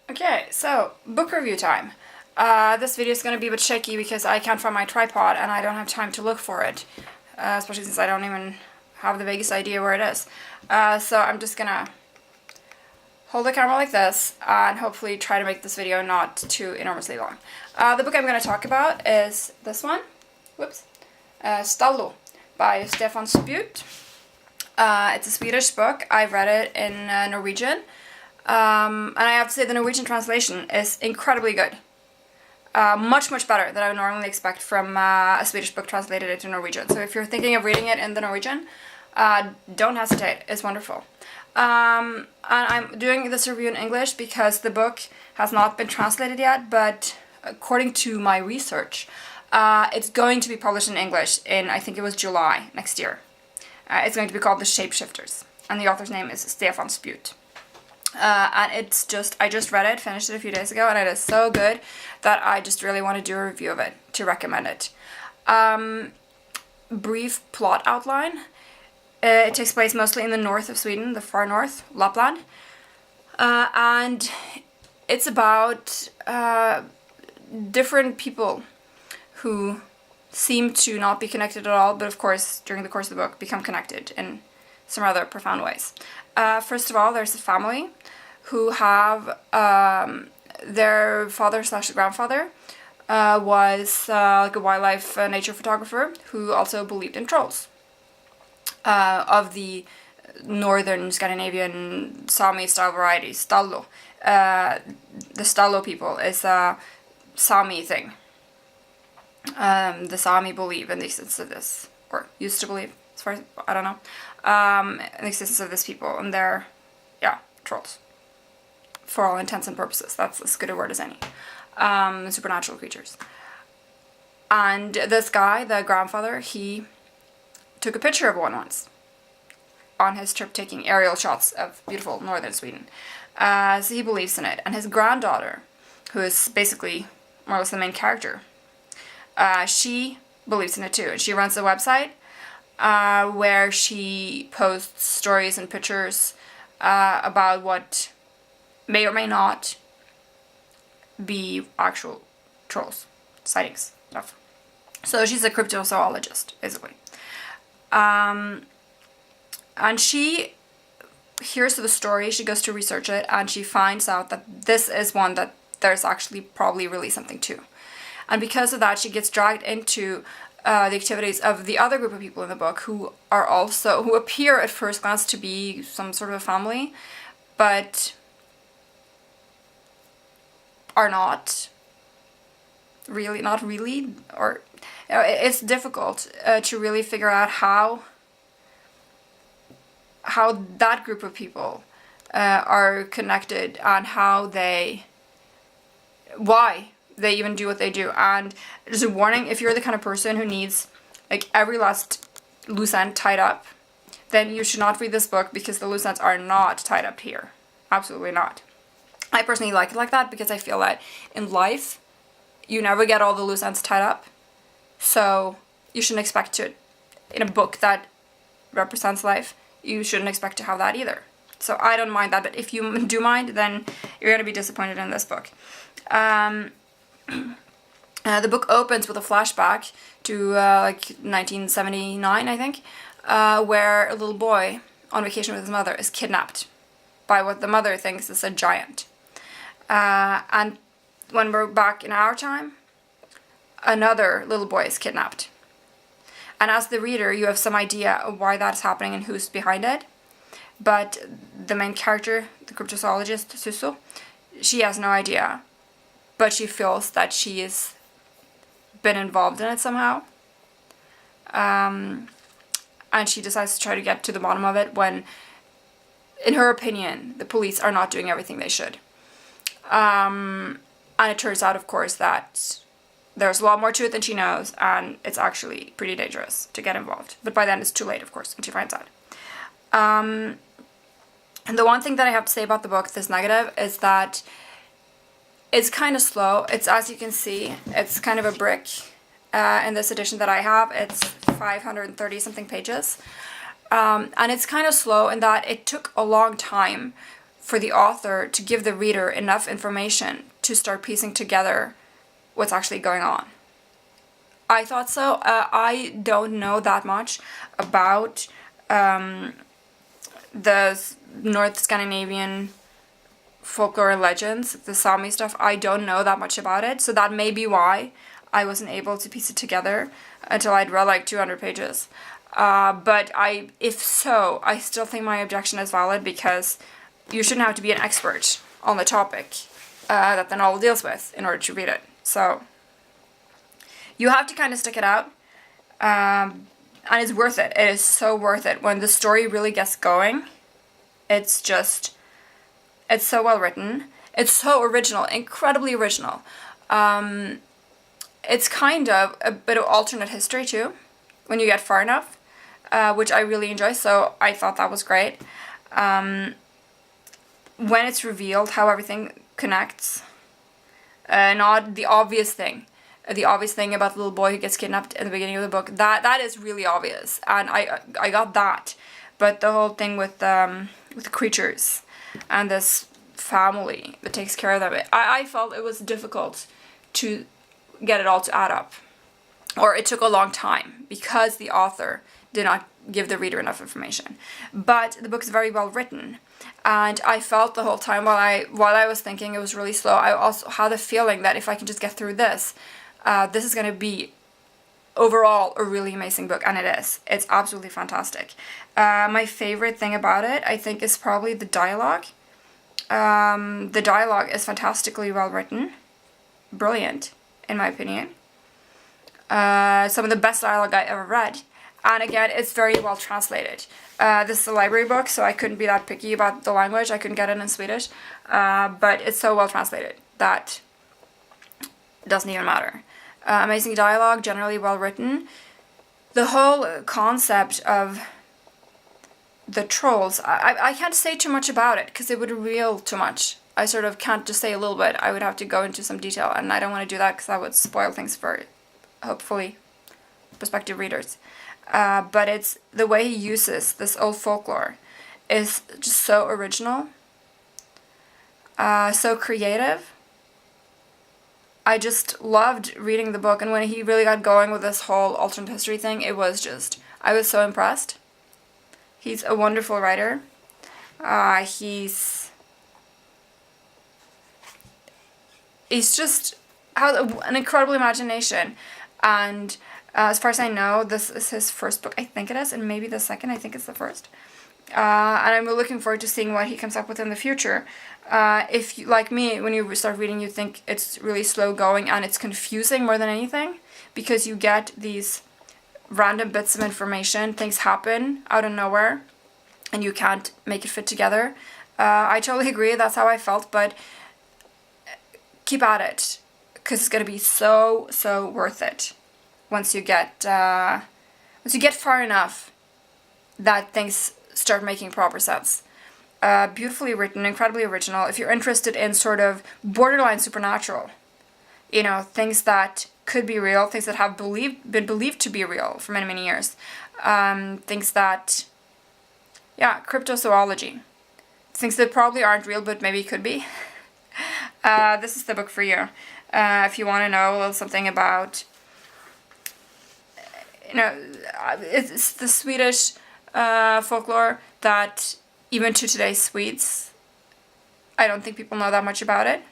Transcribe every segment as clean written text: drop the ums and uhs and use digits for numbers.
Okay, so book review time. This video is going to be a bit shaky because I can't find my tripod and I don't have time to look for it, especially since I don't even have the vaguest idea where it is. So I'm just gonna hold the camera like this and hopefully try to make this video not too enormously long. The book I'm going to talk about is this one. Whoops. Stallo by Stefan Spjut. It's a Swedish book. I've read it in Norwegian. And I have to say the Norwegian translation is incredibly good. Much better than I would normally expect from a Swedish book translated into Norwegian. So if you're thinking of reading it in the Norwegian, don't hesitate. It's wonderful. And I'm doing this review in English because the book has not been translated yet, but according to my research, it's going to be published in English in, I think it was July next year. It's going to be called The Shapeshifters, and the author's name is Stefan Spjut. And it's just, I just read it, finished it a few days ago, and it is so good that I just really want to do a review of it, to recommend it. Brief plot outline. It takes place mostly in the north of Sweden, the far north, Lapland. And it's about different people who seem to not be connected at all, but of course, during the course of the book, become connected in some rather profound ways. First of all, there's a family who have their father/grandfather was like a wildlife nature photographer who also believed in trolls. Of the northern Scandinavian Sami style variety, Stallo. The Stallo people is a Sami thing. The Sami believe in the existence of this, or used to believe, as far as, I don't know, in the existence of this people, and they're, yeah, trolls. For all intents and purposes, that's as good a word as any. Supernatural creatures. And this guy, the grandfather, he took a picture of one once on his trip, taking aerial shots of beautiful northern Sweden. So he believes in it. And his granddaughter, who is basically more or less the main character, she believes in it too. And she runs a website where she posts stories and pictures about what may or may not be actual trolls, sightings, stuff. So she's a cryptozoologist, basically. And she hears the story, she goes to research it, and she finds out that this is one that there's actually probably really something to. And because of that, she gets dragged into the activities of the other group of people in the book who appear at first glance to be some sort of a family, but are not really, or it's difficult to really figure out how that group of people are connected and why they even do what they do. And just a warning, if you're the kind of person who needs like every last loose end tied up, then you should not read this book because the loose ends are not tied up here. Absolutely not. I personally like it like that because I feel that in life you never get all the loose ends tied up. So you shouldn't expect to, in a book that represents life, you shouldn't expect to have that either. So I don't mind that, but if you do mind, then you're going to be disappointed in this book. The book opens with a flashback to like 1979, I think, where a little boy on vacation with his mother is kidnapped by what the mother thinks is a giant. And when we're back in our time, another little boy is kidnapped. And as the reader, you have some idea of why that's happening and who's behind it. But the main character, the cryptozoologist, Suso, she has no idea. But she feels that she has been involved in it somehow. And she decides to try to get to the bottom of it when, in her opinion, the police are not doing everything they should. And it turns out, of course, that there's a lot more to it than she knows, and it's actually pretty dangerous to get involved. But by then it's too late, of course, when she finds out. And the one thing that I have to say about the book that's negative is that it's kind of slow. It's, as you can see, it's kind of a brick. In this edition that I have, it's 530 something pages. And it's kind of slow in that it took a long time for the author to give the reader enough information to start piecing together what's actually going on. I thought so. I don't know that much about the North Scandinavian folklore and legends, the Sami stuff. I don't know that much about it, so that may be why I wasn't able to piece it together until I'd read like 200 pages. But if so, I still think my objection is valid, because you shouldn't have to be an expert on the topic that the novel deals with in order to read it. So you have to kind of stick it out, and it's worth it. It is so worth it. When the story really gets going, it's so well written. It's so original, incredibly original. It's kind of a bit of alternate history too, when you get far enough, which I really enjoy, so I thought that was great. When it's revealed how everything connects, not the obvious thing. The obvious thing about the little boy who gets kidnapped in the beginning of the book, that is really obvious, and I got that. But the whole thing with the creatures and this family that takes care of them, I felt it was difficult to get it all to add up. Or it took a long time, because the author did not give the reader enough information. But the book is very well written, and I felt the whole time while I was thinking it was really slow, I also had the feeling that if I can just get through this, this is going to be overall a really amazing book, and it is. It's absolutely fantastic. My favorite thing about it, I think, is probably the dialogue. The dialogue is fantastically well written. Brilliant, in my opinion. Some of the best dialogue I ever read. And again, it's very well translated. This is a library book, so I couldn't be that picky about the language. I couldn't get it in Swedish. But it's so well translated that it doesn't even matter. Amazing dialogue, generally well written. The whole concept of the trolls, I can't say too much about it, because it would reveal too much. I sort of can't just say a little bit. I would have to go into some detail, and I don't want to do that, because that would spoil things for, hopefully, prospective readers. But it's the way he uses this old folklore is just so original, so creative. I just loved reading the book, and when he really got going with this whole alternate history thing, it was just, I was so impressed. He's a wonderful writer. He's just has an incredible imagination, and as far as I know, this is his first book. I think it is, and maybe the second. I think it's the first. And I'm looking forward to seeing what he comes up with in the future. If you, like me, when you start reading, you think it's really slow going and it's confusing more than anything, because you get these random bits of information, things happen out of nowhere, and you can't make it fit together. I totally agree, that's how I felt, but keep at it, because it's going to be so worth it once you get far enough that things start making proper sense. Beautifully written, incredibly original. If you're interested in sort of borderline supernatural, you know, things that could be real, things that have been believed to be real for many years, things that, yeah, cryptozoology, things that probably aren't real but maybe could be. This is the book for you. If you want to know a little something about, you know, it's the Swedish folklore that even to today's Swedes, I don't think people know that much about it.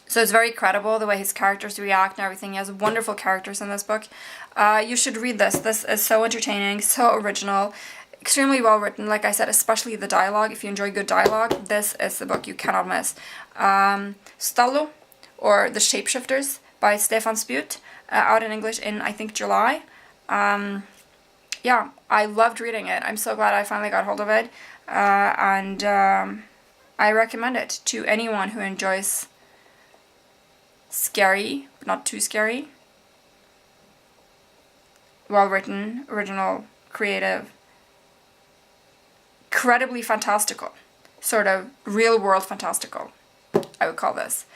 So it's very credible, the way his characters react and everything. He has wonderful characters in this book. You should read this. This is so entertaining, so original, extremely well written. Like I said, especially the dialogue. If you enjoy good dialogue, this is the book you cannot miss. Stallo, or The Shapeshifters, by Stefan Spjut, out in English in, I think, July. Yeah, I loved reading it. I'm so glad I finally got hold of it. And I recommend it to anyone who enjoys scary, but not too scary, well-written, original, creative, incredibly fantastical, sort of real-world fantastical, I would call this.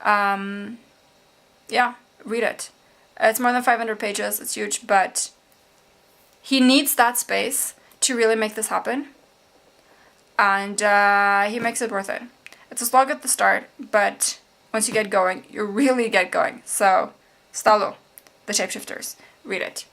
Yeah, read it. It's more than 500 pages, it's huge, but he needs that space to really make this happen. and he makes it worth it. It's a slog at the start, but once you get going, you really get going. So, Stallo, The Shapeshifters, read it.